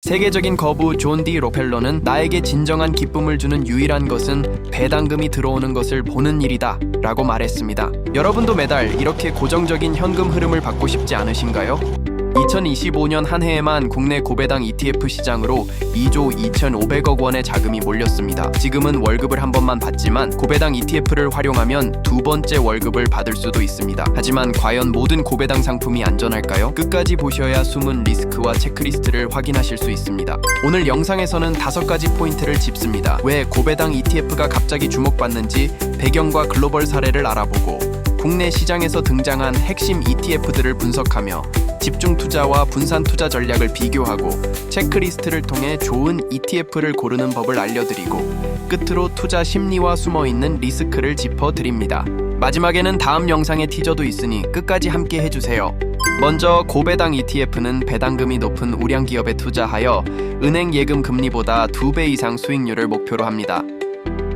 세계적인 거부 존 디 록펠러는 나에게 진정한 기쁨을 주는 유일한 것은 배당금이 들어오는 것을 보는 일이다 라고 말했습니다. 여러분도 매달 이렇게 고정적인 현금 흐름을 받고 싶지 않으신가요? 2025년 한 해에만 국내 고배당 ETF 시장으로 2조 2,500억 원의 자금이 몰렸습니다. 지금은 월급을 한 번만 받지만 고배당 ETF를 활용하면 두 번째 월급을 받을 수도 있습니다. 하지만 과연 모든 고배당 상품이 안전할까요? 끝까지 보셔야 숨은 리스크와 체크리스트를 확인하실 수 있습니다. 오늘 영상에서는 5가지 포인트를 짚습니다. 왜 고배당 ETF가 갑자기 주목받는지 배경과 글로벌 사례를 알아보고 국내 시장에서 등장한 핵심 ETF들을 분석하며 집중 투자와 분산 투자 전략을 비교하고 체크리스트를 통해 좋은 ETF를 고르는 법을 알려드리고 끝으로 투자 심리와 숨어있는 리스크를 짚어드립니다. 마지막에는 다음 영상의 티저도 있으니 끝까지 함께 해주세요. 먼저 고배당 ETF는 배당금이 높은 우량 기업에 투자하여 은행 예금 금리보다 2배 이상 수익률을 목표로 합니다.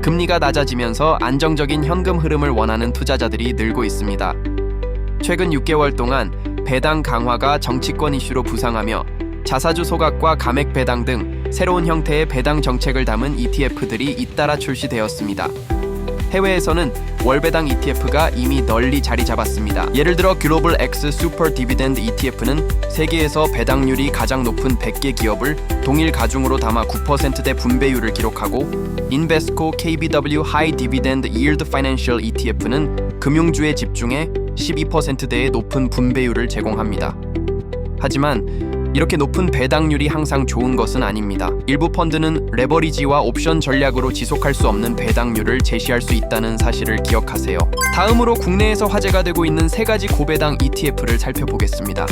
금리가 낮아지면서 안정적인 현금 흐름을 원하는 투자자들이 늘고 있습니다. 최근 6개월 동안 배당 강화가 정치권 이슈로 부상하며 자사주 소각과 감액 배당 등 새로운 형태의 배당 정책을 담은 ETF들이 잇따라 출시되었습니다. 해외에서는 월배당 ETF가 이미 널리 자리 잡았습니다. 예를 들어 글로벌 X 슈퍼 디비덴드 ETF는 세계에서 배당률이 가장 높은 100개 기업을 동일 가중으로 담아 9%대 분배율을 기록하고 인베스코 KBW 하이 디비덴드 yield 파이낸셜 ETF는 금융주에 집중해 12%대의 높은 분배율을 제공합니다. 하지만 이렇게 높은 배당률이 항상 좋은 것은 아닙니다. 일부 펀드는 레버리지와 옵션 전략으로 지속할 수 없는 배당률을 제시할 수 있다는 사실을 기억하세요. 다음으로 국내에서 화제가 되고 있는 3가지 고배당 ETF를 살펴보겠습니다.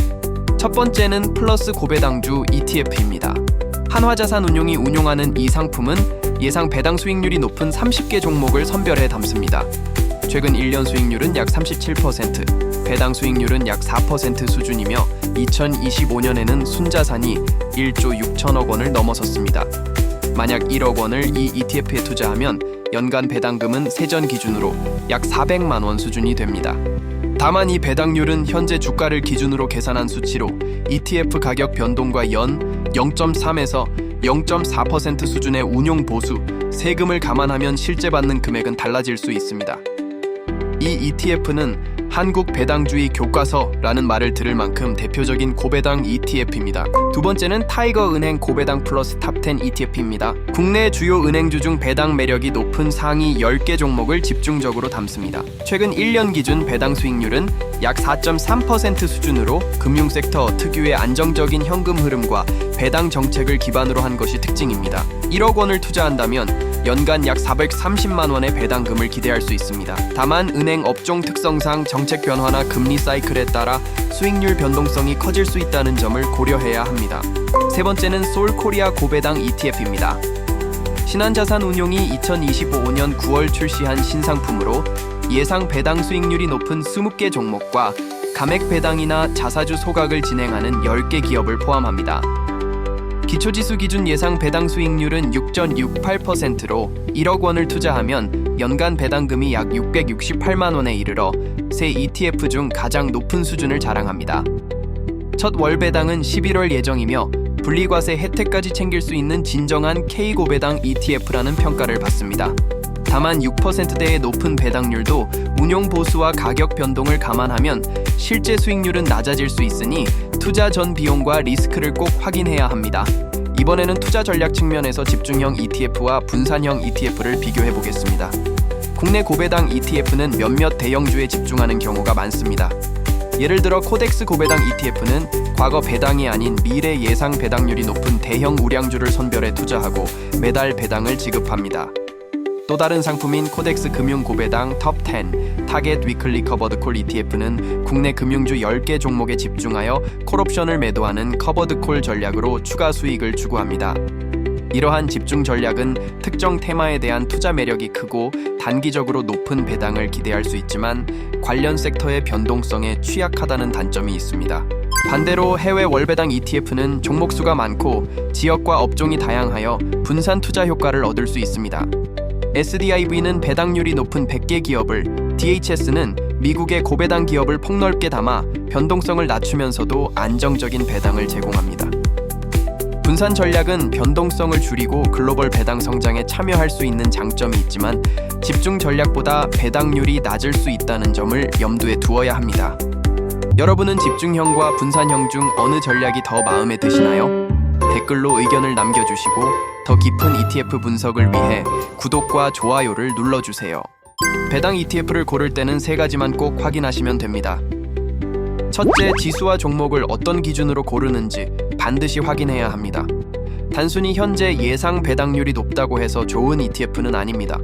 첫 번째는 플러스 고배당주 ETF입니다. 한화자산운용이 운용하는 이 상품은 예상 배당 수익률이 높은 30개 종목을 선별해 담습니다. 최근 1년 수익률은 약 37%, 배당 수익률은 약 4% 수준이며 2025년에는 순자산이 1조 6천억 원을 넘어섰습니다. 만약 1억 원을 이 ETF에 투자하면 연간 배당금은 세전 기준으로 약 400만 원 수준이 됩니다. 다만 이 배당률은 현재 주가를 기준으로 계산한 수치로 ETF 가격 변동과 연 0.3에서 0.4% 수준의 운용 보수, 세금을 감안하면 실제 받는 금액은 달라질 수 있습니다. 이 ETF는 한국 배당주의 교과서라는 말을 들을 만큼 대표적인 고배당 ETF입니다. 두 번째는 타이거 은행 고배당 플러스 탑10 ETF입니다. 국내 주요 은행주 중 배당 매력이 높은 상위 10개 종목을 집중적으로 담습니다. 최근 1년 기준 배당 수익률은 약 4.3% 수준으로 금융섹터 특유의 안정적인 현금 흐름과 배당 정책을 기반으로 한 것이 특징입니다. 1억 원을 투자한다면 연간 약 430만 원의 배당금을 기대할 수 있습니다. 다만 은행 업종 특성상 정책 변화나 금리 사이클에 따라 수익률 변동성이 커질 수 있다는 점을 고려해야 합니다. 세 번째는 솔코리아 고배당 ETF입니다. 신한자산운용이 2025년 9월 출시한 신상품으로 예상 배당 수익률이 높은 20개 종목과 감액 배당이나 자사주 소각을 진행하는 10개 기업을 포함합니다. 기초지수 기준 예상 배당 수익률은 6.68%로 1억 원을 투자하면 연간 배당금이 약 668만 원에 이르러 새 ETF 중 가장 높은 수준을 자랑합니다. 첫 월배당은 11월 예정이며 분리과세 혜택까지 챙길 수 있는 진정한 K고배당 ETF라는 평가를 받습니다. 다만 6%대의 높은 배당률도 운용 보수와 가격 변동을 감안하면 실제 수익률은 낮아질 수 있으니 투자 전 비용과 리스크를 꼭 확인해야 합니다. 이번에는 투자 전략 측면에서 집중형 ETF와 분산형 ETF를 비교해 보겠습니다. 국내 고배당 ETF는 몇몇 대형주에 집중하는 경우가 많습니다. 예를 들어 코덱스 고배당 ETF는 과거 배당이 아닌 미래 예상 배당률이 높은 대형 우량주를 선별해 투자하고 매달 배당을 지급합니다. 또 다른 상품인 코덱스 금융 고배당 톱10 타겟 위클리 커버드 콜 ETF는 국내 금융주 10개 종목에 집중하여 콜옵션을 매도하는 커버드 콜 전략으로 추가 수익을 추구합니다. 이러한 집중 전략은 특정 테마에 대한 투자 매력이 크고 단기적으로 높은 배당을 기대할 수 있지만 관련 섹터의 변동성에 취약하다는 단점이 있습니다. 반대로 해외 월배당 ETF는 종목 수가 많고 지역과 업종이 다양하여 분산 투자 효과를 얻을 수 있습니다. SDIV는 배당률이 높은 100개 기업을, DHS는 미국의 고배당 기업을 폭넓게 담아 변동성을 낮추면서도 안정적인 배당을 제공합니다. 분산 전략은 변동성을 줄이고 글로벌 배당 성장에 참여할 수 있는 장점이 있지만 집중 전략보다 배당률이 낮을 수 있다는 점을 염두에 두어야 합니다. 여러분은 집중형과 분산형 중 어느 전략이 더 마음에 드시나요? 댓글로 의견을 남겨주시고 더 깊은 ETF 분석을 위해 구독과 좋아요를 눌러주세요. 배당 ETF를 고를 때는 세 가지만 꼭 확인하시면 됩니다. 첫째, 지수와 종목을 어떤 기준으로 고르는지 반드시 확인해야 합니다. 단순히 현재 예상 배당률이 높다고 해서 좋은 ETF는 아닙니다.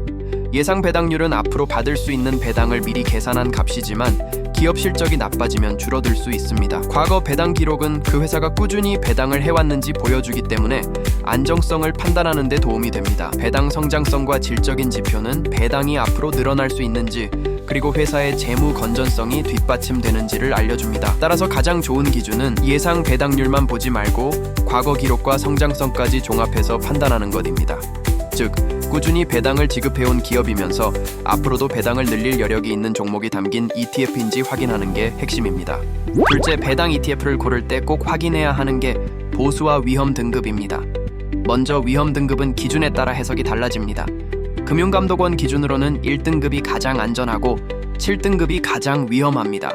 예상 배당률은 앞으로 받을 수 있는 배당을 미리 계산한 값이지만 기업 실적이 나빠지면 줄어들 수 있습니다. 과거 배당 기록은 그 회사가 꾸준히 배당을 해왔는지 보여주기 때문에 안정성을 판단하는 데 도움이 됩니다. 배당 성장성과 질적인 지표는 배당이 앞으로 늘어날 수 있는지 그리고 회사의 재무 건전성이 뒷받침되는지를 알려줍니다. 따라서 가장 좋은 기준은 예상 배당률만 보지 말고 과거 기록과 성장성까지 종합해서 판단하는 것입니다. 즉, 꾸준히 배당을 지급해온 기업이면서 앞으로도 배당을 늘릴 여력이 있는 종목이 담긴 ETF인지 확인하는 게 핵심입니다. 둘째, 배당 ETF를 고를 때 꼭 확인해야 하는 게 보수와 위험 등급입니다. 먼저 위험 등급은 기준에 따라 해석이 달라집니다. 금융감독원 기준으로는 1등급이 가장 안전하고 7등급이 가장 위험합니다.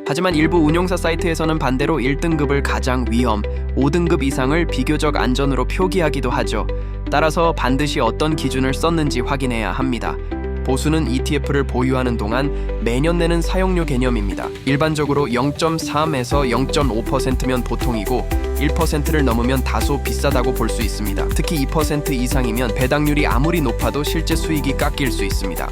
하지만 일부 운용사 사이트에서는 반대로 1등급을 가장 위험, 5등급 이상을 비교적 안전으로 표기하기도 하죠. 따라서 반드시 어떤 기준을 썼는지 확인해야 합니다. 보수는 ETF를 보유하는 동안 매년 내는 사용료 개념입니다. 일반적으로 0.3에서 0.5%면 보통이고 1%를 넘으면 다소 비싸다고 볼 수 있습니다. 특히 2% 이상이면 배당률이 아무리 높아도 실제 수익이 깎일 수 있습니다.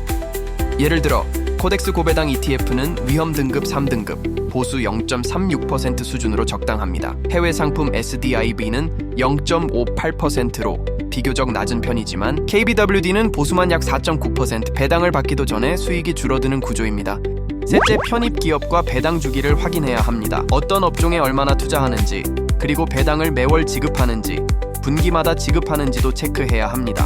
예를 들어 코덱스 고배당 ETF는 위험 등급 3등급, 보수 0.36% 수준으로 적당합니다. 해외 상품 SDIB는 0.58%로 비교적 낮은 편이지만 KBWD는 보수만 약 4.9%, 배당을 받기도 전에 수익이 줄어드는 구조입니다. 셋째, 편입 기업과 배당 주기를 확인해야 합니다. 어떤 업종에 얼마나 투자하는지, 그리고 배당을 매월 지급하는지, 분기마다 지급하는지도 체크해야 합니다.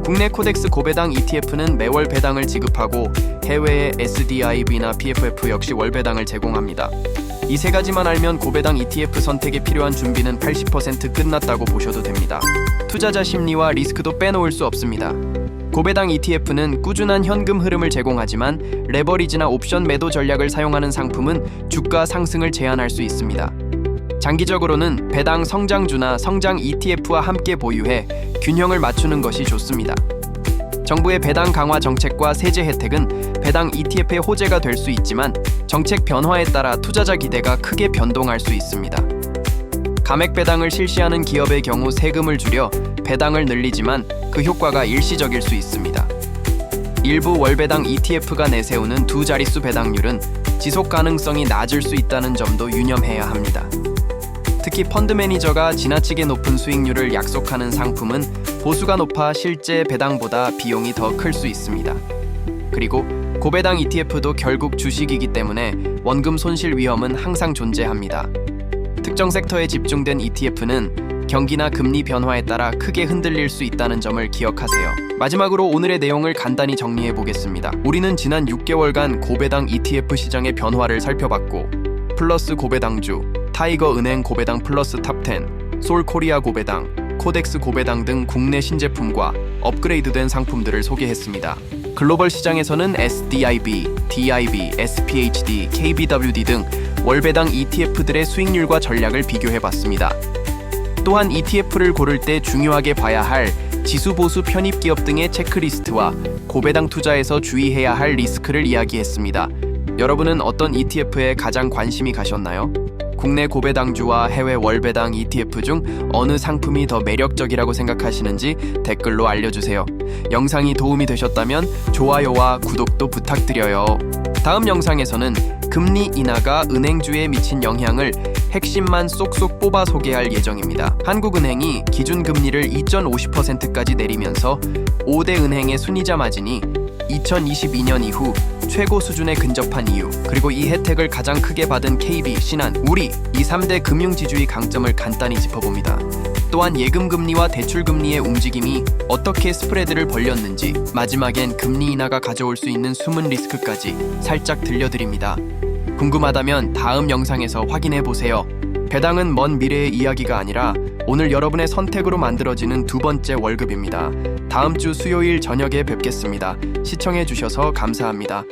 국내 코덱스 고배당 ETF는 매월 배당을 지급하고 해외의 SDIB나 PFF 역시 월 배당을 제공합니다. 이 세 가지만 알면 고배당 ETF 선택에 필요한 준비는 80% 끝났다고 보셔도 됩니다. 투자자 심리와 리스크도 빼놓을 수 없습니다. 고배당 ETF는 꾸준한 현금 흐름을 제공하지만 레버리지나 옵션 매도 전략을 사용하는 상품은 주가 상승을 제한할 수 있습니다. 장기적으로는 배당 성장주나 성장 ETF와 함께 보유해 균형을 맞추는 것이 좋습니다. 정부의 배당 강화 정책과 세제 혜택은 배당 ETF의 호재가 될 수 있지만 정책 변화에 따라 투자자 기대가 크게 변동할 수 있습니다. 감액 배당을 실시하는 기업의 경우 세금을 줄여 배당을 늘리지만 그 효과가 일시적일 수 있습니다. 일부 월배당 ETF가 내세우는 두 자릿수 배당률은 지속 가능성이 낮을 수 있다는 점도 유념해야 합니다. 특히 펀드 매니저가 지나치게 높은 수익률을 약속하는 상품은 보수가 높아 실제 배당보다 비용이 더 클 수 있습니다. 그리고 고배당 ETF도 결국 주식이기 때문에 원금 손실 위험은 항상 존재합니다. 특정 섹터에 집중된 ETF는 경기나 금리 변화에 따라 크게 흔들릴 수 있다는 점을 기억하세요. 마지막으로 오늘의 내용을 간단히 정리해 보겠습니다. 우리는 지난 6개월간 고배당 ETF 시장의 변화를 살펴봤고 플러스 고배당주, 타이거 은행 고배당 플러스 탑10, 솔코리아 고배당, 코덱스 고배당 등 국내 신제품과 업그레이드된 상품들을 소개했습니다. 글로벌 시장에서는 SDIB, DIB, SPHD, KBWD 등 월배당 ETF들의 수익률과 전략을 비교해봤습니다. 또한 ETF를 고를 때 중요하게 봐야 할 지수 보수 편입 기업 등의 체크리스트와 고배당 투자에서 주의해야 할 리스크를 이야기했습니다. 여러분은 어떤 ETF에 가장 관심이 가셨나요? 국내 고배당주와 해외 월배당 ETF 중 어느 상품이 더 매력적이라고 생각하시는지 댓글로 알려주세요. 영상이 도움이 되셨다면 좋아요와 구독도 부탁드려요. 다음 영상에서는 금리 인하가 은행주에 미친 영향을 핵심만 쏙쏙 뽑아 소개할 예정입니다. 한국은행이 기준금리를 2.50%까지 내리면서 5대 은행의 순이자 마진이 2022년 이후 최고 수준에 근접한 이유, 그리고 이 혜택을 가장 크게 받은 KB, 신한, 우리 이 3대 금융지주의 강점을 간단히 짚어봅니다. 또한 예금금리와 대출금리의 움직임이 어떻게 스프레드를 벌렸는지, 마지막엔 금리 인하가 가져올 수 있는 숨은 리스크까지 살짝 들려드립니다. 궁금하다면 다음 영상에서 확인해보세요. 배당은 먼 미래의 이야기가 아니라 오늘 여러분의 선택으로 만들어지는 두 번째 월급입니다. 다음 주 수요일 저녁에 뵙겠습니다. 시청해 주셔서 감사합니다.